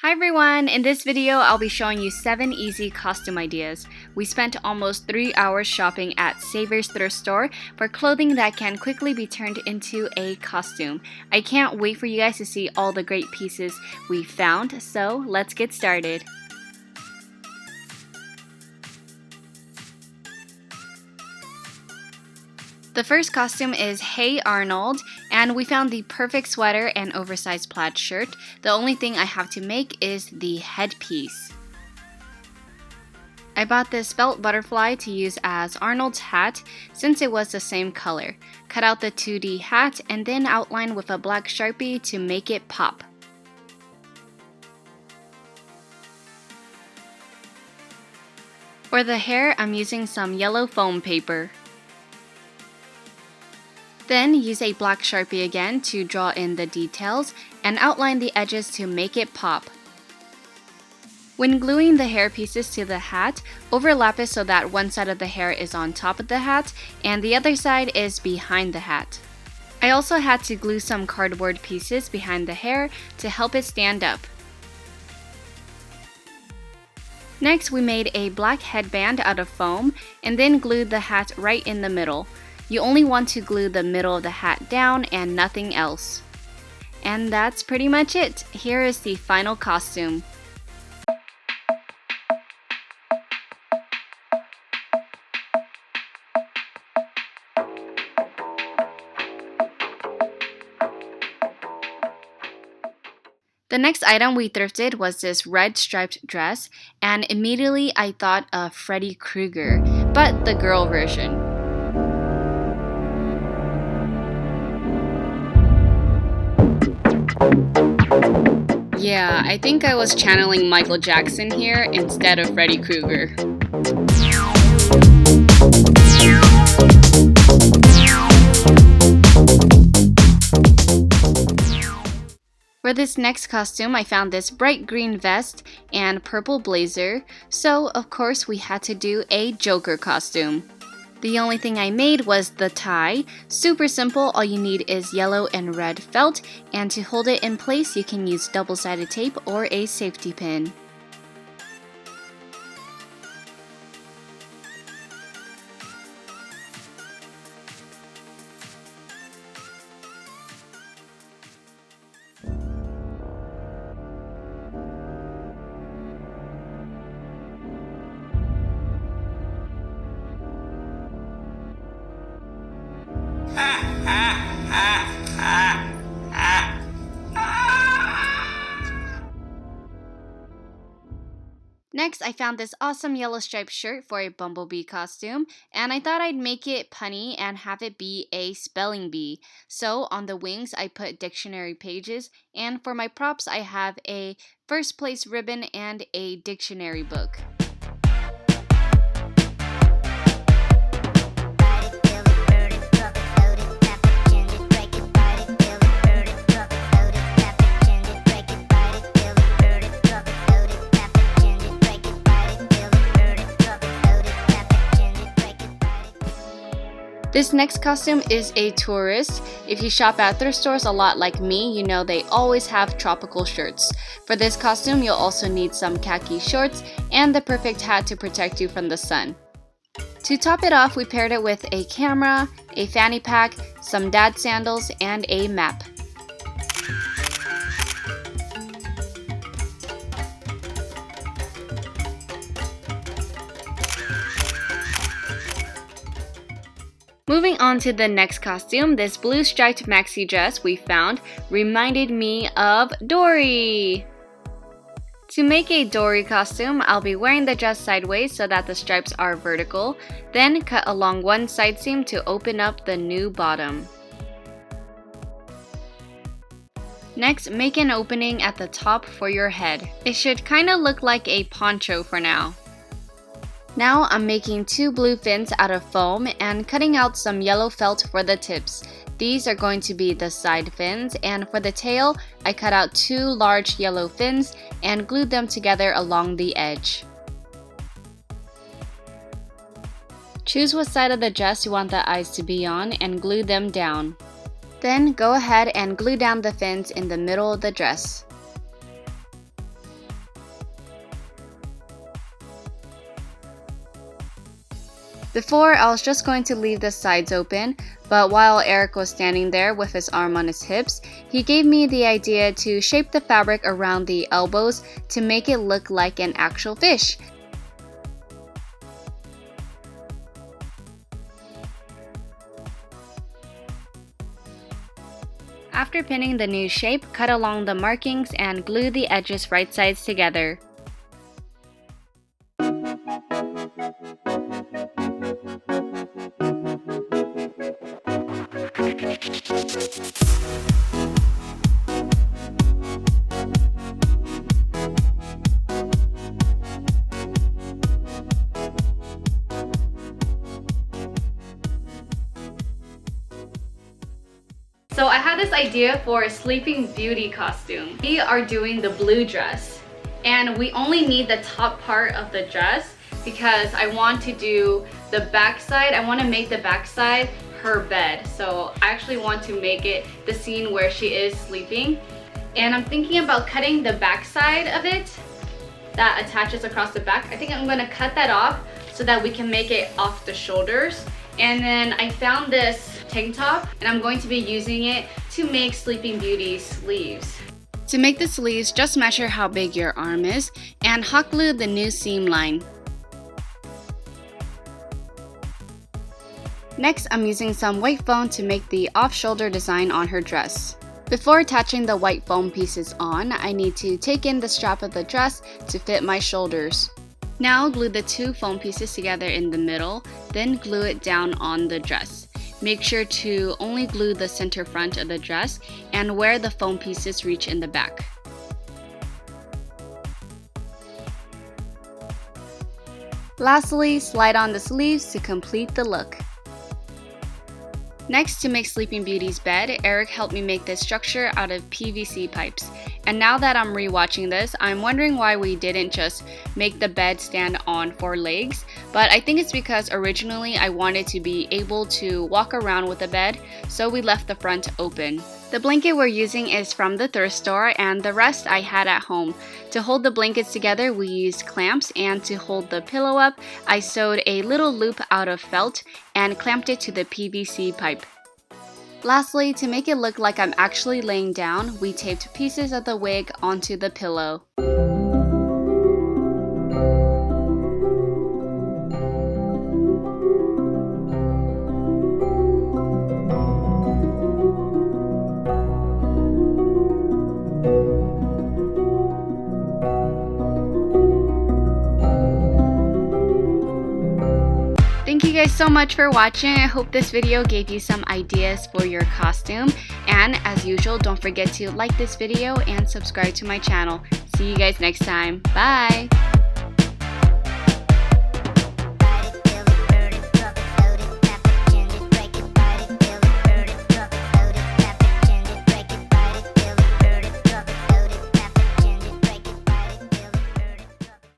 Hi everyone! In this video, I'll be showing you 7 easy costume ideas. We spent almost 3 hours shopping at Savers Thrift Store for clothing that can quickly be turned into a costume. I can't wait for you guys to see all the great pieces we found, so let's get started. The first costume is Hey Arnold, and we found the perfect sweater and oversized plaid shirt. The only thing I have to make is the headpiece. I bought this felt butterfly to use as Arnold's hat since it was the same color. Cut out the 2D hat and then outline with a black Sharpie to make it pop. For the hair, I'm using some yellow foam paper. Then use a black Sharpie again to draw in the details and outline the edges to make it pop. When gluing the hair pieces to the hat, overlap it so that one side of the hair is on top of the hat and the other side is behind the hat. I also had to glue some cardboard pieces behind the hair to help it stand up. Next, we made a black headband out of foam and then glued the hat right in the middle. You only want to glue the middle of the hat down and nothing else. And that's pretty much it. Here is the final costume. The next item we thrifted was this red striped dress, and immediately I thought of Freddy Krueger, but the girl version. Yeah, I think I was channeling Michael Jackson here instead of Freddy Krueger. For this next costume, I found this bright green vest and purple blazer, so of course we had to do a Joker costume. The only thing I made was the tie. Super simple, all you need is yellow and red felt, and to hold it in place you can use double-sided tape or a safety pin. Next, I found this awesome yellow striped shirt for a bumblebee costume, and I thought I'd make it punny and have it be a spelling bee. So on the wings, I put dictionary pages, and for my props, I have a first place ribbon and a dictionary book. This next costume is a tourist. If you shop at thrift stores a lot like me, you know they always have tropical shirts. For this costume, you'll also need some khaki shorts and the perfect hat to protect you from the sun. To top it off, we paired it with a camera, a fanny pack, some dad sandals, and a map. Moving on to the next costume, this blue striped maxi dress we found reminded me of Dory! To make a Dory costume, I'll be wearing the dress sideways so that the stripes are vertical, then cut along one side seam to open up the new bottom. Next, make an opening at the top for your head. It should kinda look like a poncho for now. Now I'm making 2 blue fins out of foam and cutting out some yellow felt for the tips. These are going to be the side fins, and for the tail, I cut out 2 large yellow fins and glued them together along the edge. Choose what side of the dress you want the eyes to be on and glue them down. Then go ahead and glue down the fins in the middle of the dress. Before, I was just going to leave the sides open, but while Eric was standing there with his arm on his hips, he gave me the idea to shape the fabric around the elbows to make it look like an actual fish. After pinning the new shape, cut along the markings and glue the edges right sides together. So I had this idea for a Sleeping Beauty costume. We are doing the blue dress, and we only need the top part of the dress because I want to do the backside. I want to make the backside her bed. So I actually want to make it the scene where she is sleeping. And I'm thinking about cutting the backside of it that attaches across the back. I think I'm gonna cut that off so that we can make it off the shoulders. And then I found this tank top and I'm going to be using it to make Sleeping Beauty's sleeves. To make the sleeves, just measure how big your arm is and hot glue the new seam line. Next, I'm using some white foam to make the off-shoulder design on her dress. Before attaching the white foam pieces on, I need to take in the strap of the dress to fit my shoulders. Now glue the two foam pieces together in the middle, then glue it down on the dress. Make sure to only glue the center front of the dress and where the foam pieces reach in the back. Lastly, slide on the sleeves to complete the look. Next, to make Sleeping Beauty's bed, Eric helped me make this structure out of PVC pipes. And now that I'm rewatching this, I'm wondering why we didn't just make the bed stand on 4 legs. But I think it's because originally I wanted to be able to walk around with the bed, so we left the front open. The blanket we're using is from the thrift store, and the rest I had at home. To hold the blankets together, we used clamps, and to hold the pillow up, I sewed a little loop out of felt and clamped it to the PVC pipe. Lastly, to make it look like I'm actually laying down, we taped pieces of the wig onto the pillow. Thank you guys so much for watching. I hope this video gave you some ideas for your costume. And as usual, don't forget to like this video and subscribe to my channel. See you guys next time. Bye!